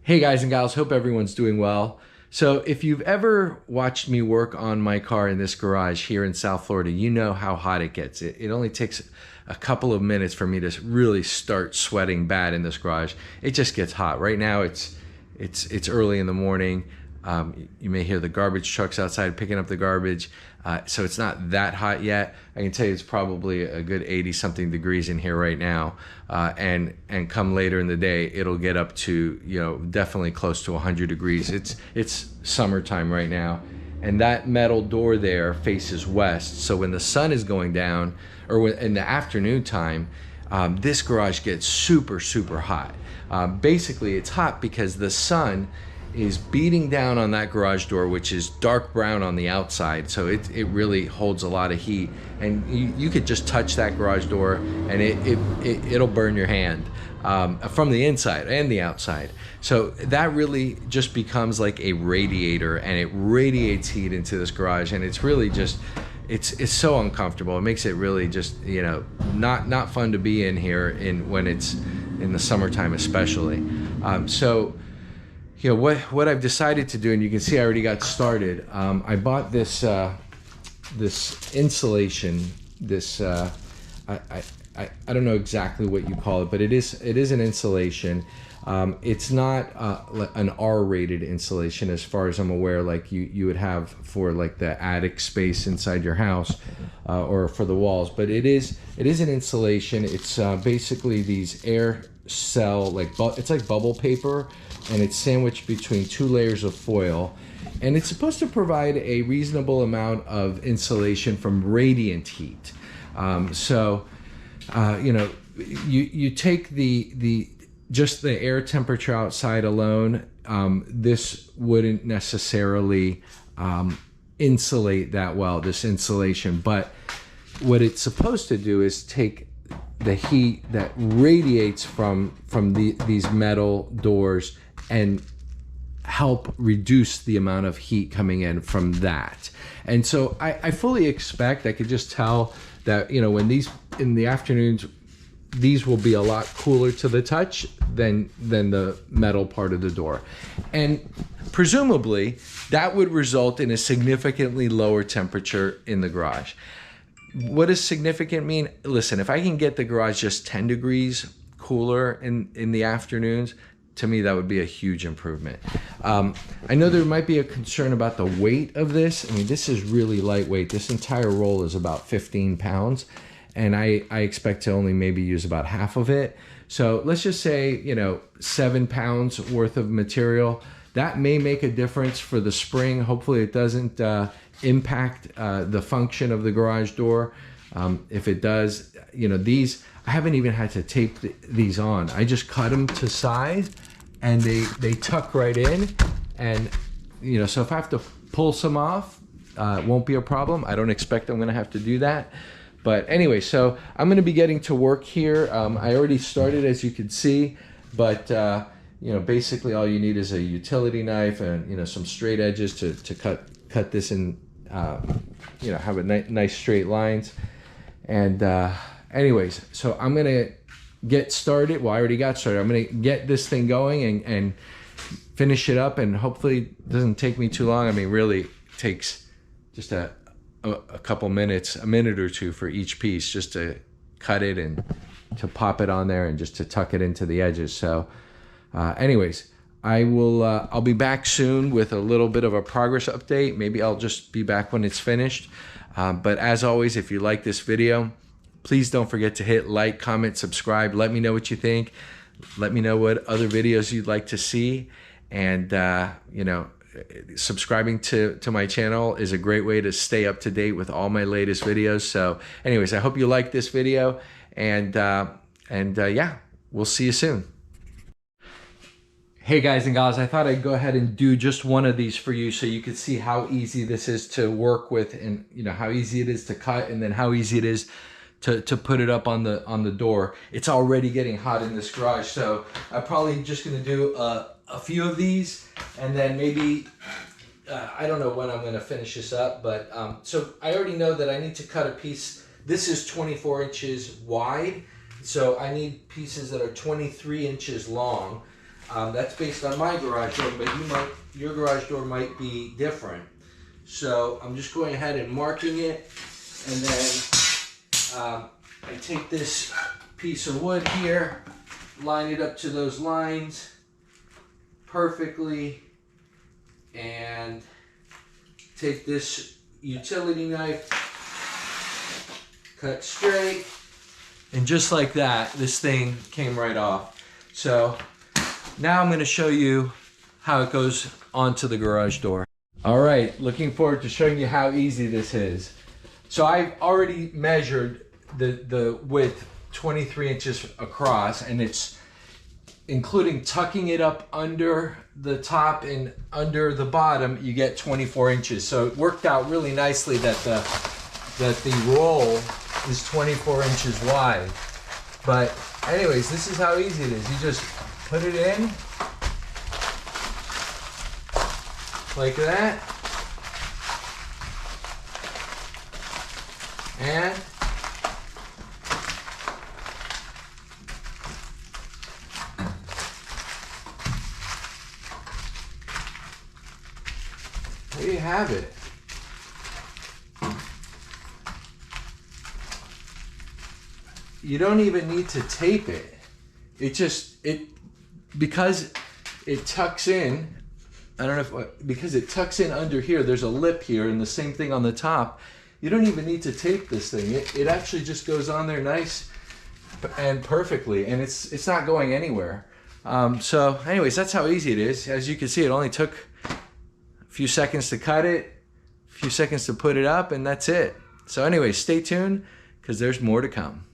Hey guys and gals, hope everyone's doing well. So if you've ever watched me work on my car in this garage here in South Florida, you know how hot it gets. It only takes a couple of minutes for me to really start sweating bad in this garage. It just gets hot. Right now it's early in the morning. You may hear the garbage trucks outside picking up the garbage. So it's not that hot yet. I can tell you it's probably a good 80 something degrees in here right now. And come later in the day, it'll get up to, definitely close to 100 degrees. It's summertime right now. And that metal door there faces west. So when the sun is going down, or in the afternoon time, this garage gets super, super hot. Basically, it's hot because the sun is beating down on that garage door, which is dark brown on the outside, so it really holds a lot of heat, and you could just touch that garage door and it'll burn your hand from the inside and the outside. So that really just becomes like a radiator, and it radiates heat into this garage, and it's really just it's so uncomfortable. It makes it really just not fun to be in here when it's in the summertime especially. So what I've decided to do, and you can see I already got started. I bought this this insulation. I don't know exactly what you call it, but it is an insulation. It's not an R-rated insulation, as far as I'm aware, like you would have for like the attic space inside your house or for the walls. But it is an insulation. It's basically these air cell, it's like bubble paper, and it's sandwiched between two layers of foil, and it's supposed to provide a reasonable amount of insulation from radiant heat. You take just the air temperature outside alone. This wouldn't necessarily insulate that well, this insulation, but what it's supposed to do is take the heat that radiates from these metal doors and help reduce the amount of heat coming in from that. And so I fully expect, I could just tell that when these in the afternoons, these will be a lot cooler to the touch than the metal part of the door, and presumably that would result in a significantly lower temperature in the garage. What does significant mean? Listen, if I can get the garage just 10 degrees cooler in the afternoons, to me that would be a huge improvement. I know there might be a concern about the weight of this. I mean, this is really lightweight. This entire roll is about 15 pounds, and I expect to only maybe use about half of it. So let's just say 7 pounds worth of material. That may make a difference for the spring. Hopefully it doesn't impact the function of the garage door. If it does, these, I haven't even had to tape these on. I just cut them to size, and they tuck right in. And so if I have to pull some off, it won't be a problem. I don't expect I'm gonna have to do that. But anyway, so I'm gonna be getting to work here. I already started, as you can see, but basically all you need is a utility knife and some straight edges to cut this in, have a nice straight lines. And anyways, so I'm gonna get started. Well, I already got started. I'm gonna get this thing going and finish it up, and hopefully it doesn't take me too long. I mean, really it takes just a couple minutes, a minute or two for each piece, just to cut it and to pop it on there and just to tuck it into the edges. So anyways, I'll be back soon with a little bit of a progress update. Maybe I'll just be back when it's finished. But as always, if you like this video, please don't forget to hit like, comment, subscribe. Let me know what you think. Let me know what other videos you'd like to see. And, subscribing to my channel is a great way to stay up to date with all my latest videos. So anyways, I hope you like this video, and yeah, we'll see you soon. Hey guys and gals, I thought I'd go ahead and do just one of these for you so you could see how easy this is to work with, and how easy it is to cut, and then how easy it is to put it up on the door. It's already getting hot in this garage, so I'm probably just gonna do a few of these, and then maybe I don't know when I'm gonna finish this up, but so I already know that I need to cut a piece. This is 24 inches wide, so I need pieces that are 23 inches long. That's based on my garage door, but your garage door might be different. So I'm just going ahead and marking it, and then I take this piece of wood here, line it up to those lines perfectly, and take this utility knife, cut straight, and just like that, this thing came right off. So now I'm going to show you how it goes onto the garage door. All right, looking forward to showing you how easy this is. So I've already measured the width 23 inches across, and it's including tucking it up under the top and under the bottom, you get 24 inches. So it worked out really nicely that the roll is 24 inches wide. But anyways, this is how easy it is. You just put it in like that, and there you have it. You don't even need to tape it. Because it tucks in, I don't know if, because it tucks in under here, there's a lip here and the same thing on the top. You don't even need to tape this thing. It actually just goes on there nice and perfectly, and it's not going anywhere. So anyways, that's how easy it is. As you can see, it only took a few seconds to cut it, a few seconds to put it up, and that's it. So anyways, stay tuned, because there's more to come.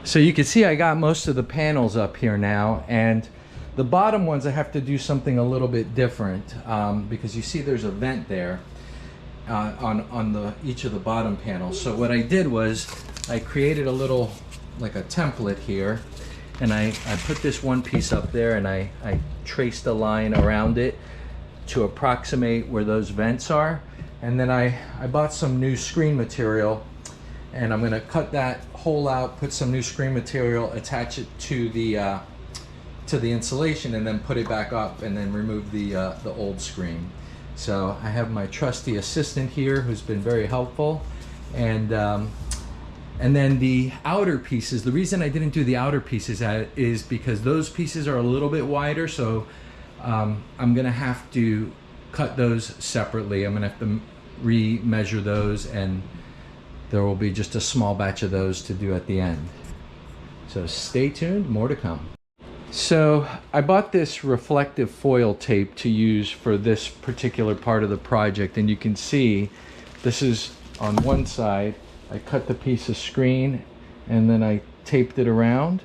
So you can see I got most of the panels up here now, and the bottom ones I have to do something a little bit different, because you see there's a vent there on each of the bottom panels. So what I did was I created a little, like a template here, and I put this one piece up there, and I traced a line around it to approximate where those vents are. And then I bought some new screen material, and I'm going to cut that hole out, put some new screen material, attach it to the insulation, and then put it back up, and then remove the old screen. So I have my trusty assistant here who's been very helpful, and then the outer pieces. The reason I didn't do the outer pieces is because those pieces are a little bit wider, so I'm going to have to cut those separately. I'm going to have to re-measure those, and there will be just a small batch of those to do at the end. So stay tuned, more to come. So I bought this reflective foil tape to use for this particular part of the project, and you can see this is on one side. I cut the piece of screen and then I taped it around,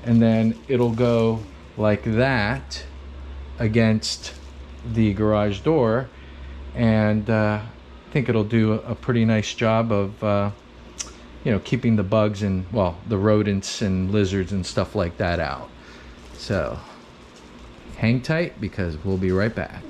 and then it'll go like that against the garage door, and I think it'll do a pretty nice job of keeping the bugs and, well, the rodents and lizards and stuff like that out. So hang tight, because we'll be right back.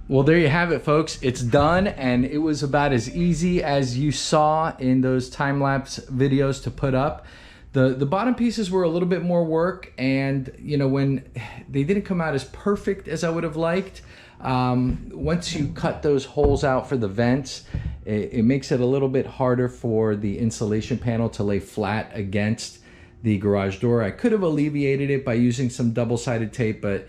Well, there you have it, folks. It's done, and it was about as easy as you saw in those time-lapse videos to put up. The bottom pieces were a little bit more work, and you know, when they didn't come out as perfect as I would have liked. Once you cut those holes out for the vents, it makes it a little bit harder for the insulation panel to lay flat against the garage door. I could have alleviated it by using some double-sided tape, but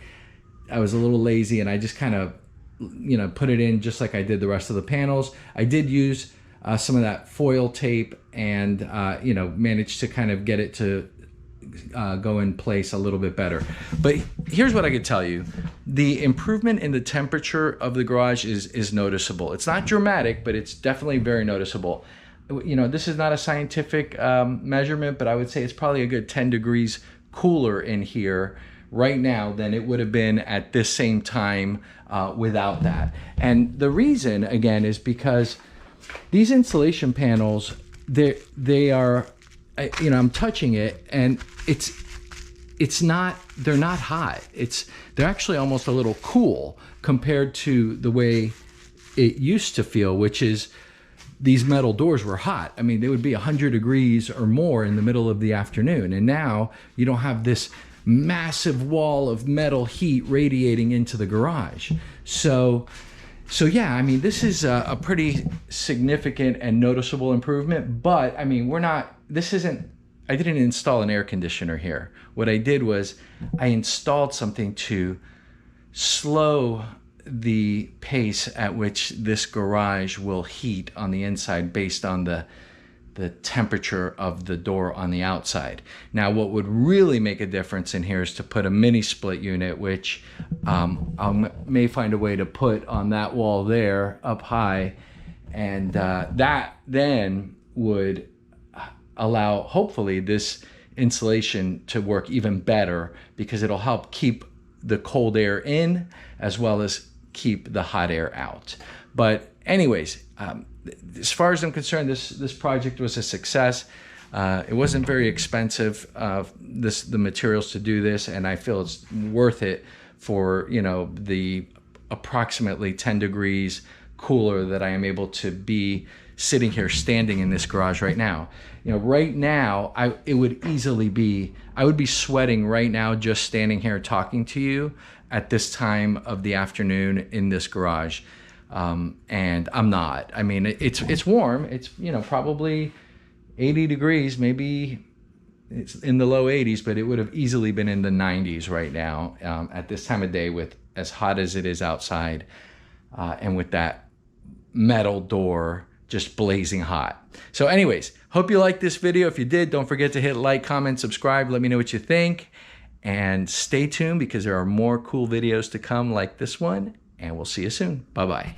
I was a little lazy and I just kind of, you know, put it in just like I did the rest of the panels. I did use some of that foil tape and, you know, managed to kind of get it to go in place a little bit better. But here's what I could tell you. The improvement in the temperature of the garage is noticeable. It's not dramatic, but it's definitely very noticeable. You know, this is not a scientific measurement, but I would say it's probably a good 10 degrees cooler in here right now than it would have been at this same time without that. And the reason, again, is because these insulation panels, they are, you know, I'm touching it and it's not, they're not hot. They're actually almost a little cool compared to the way it used to feel, which is these metal doors were hot. I mean, they would be 100 degrees or more in the middle of the afternoon. And now you don't have this massive wall of metal heat radiating into the garage. So yeah, I mean, this is a pretty significant and noticeable improvement, but I mean, I didn't install an air conditioner here. What I did was I installed something to slow the pace at which this garage will heat on the inside based on the temperature of the door on the outside. Now, what would really make a difference in here is to put a mini split unit, which I may find a way to put on that wall there up high, and that then would allow, hopefully, this insulation to work even better because it'll help keep the cold air in as well as keep the hot air out. But anyways, as far as I'm concerned, this project was a success. It wasn't very expensive, the materials to do this, and I feel it's worth it for, you know, the approximately 10 degrees cooler that I am able to be sitting here standing in this garage right now. You know, right now, it would easily be, I would be sweating right now just standing here talking to you at this time of the afternoon in this garage. And I'm not. I mean, it's warm. It's, you know, probably 80 degrees, maybe it's in the low 80s, but it would have easily been in the 90s right now at this time of day with as hot as it is outside and with that metal door just blazing hot. So anyways, hope you liked this video. If you did, don't forget to hit like, comment, subscribe. Let me know what you think. And stay tuned because there are more cool videos to come like this one. And we'll see you soon. Bye-bye.